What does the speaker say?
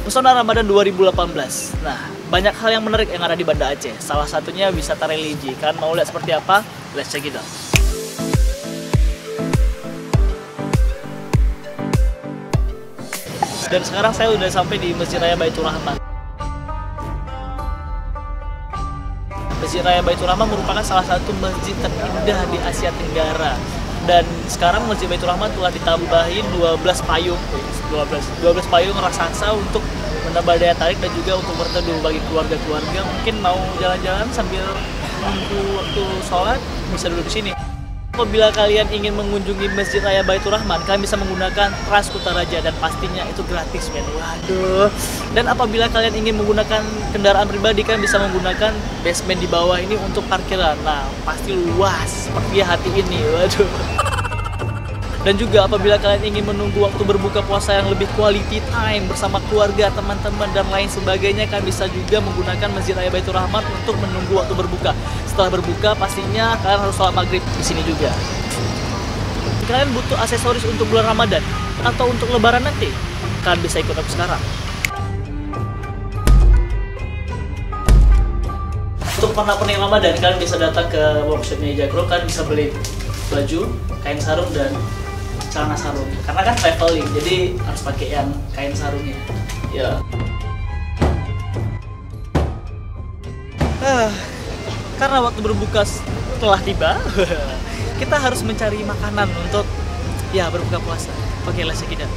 Pesona Ramadan 2018. Nah, banyak hal yang menarik yang ada di Banda Aceh. Salah satunya wisata religi. Kan mau lihat seperti apa? Let's check it out. Dan sekarang saya udah sampai di Masjid Raya Baitur Rahman. Masjid Raya Baitur Rahman merupakan salah satu masjid terindah di Asia Tenggara. Dan sekarang Masjid Baitur Rahman telah ditambahin 12 payung raksasa untuk menambah daya tarik dan juga untuk berteduh bagi keluarga-keluarga. Mungkin mau jalan-jalan sambil menunggu waktu sholat, bisa duduk di sini. Apabila kalian ingin mengunjungi Masjid Raya Baitur Rahman, kalian bisa menggunakan Trans Kutaraja dan pastinya itu gratis, men. Waduh. Dan apabila kalian ingin menggunakan kendaraan pribadi, kalian bisa menggunakan basement di bawah ini untuk parkiran. Nah, pasti luas seperti hati ini. Waduh. Dan juga apabila kalian ingin menunggu waktu berbuka puasa yang lebih quality time bersama keluarga, teman-teman, dan lain sebagainya, kalian bisa juga menggunakan Masjid Raya Baitur Rahman untuk menunggu waktu berbuka. Setelah berbuka, pastinya kalian harus sholat maghrib di sini juga. Kalian butuh aksesoris untuk bulan Ramadan atau untuk Lebaran nanti, kalian bisa ikut aku sekarang. Untuk pernak-pernik Ramadan, kalian bisa datang ke workshopnya Jagro. Kalian bisa beli baju, kain sarung, dan celana sarung. Karena kan traveling, jadi harus pakai yang kain sarungnya. Ya. Karena waktu berbuka telah tiba, kita harus mencari makanan untuk berbuka puasa. Oke, let's check it out.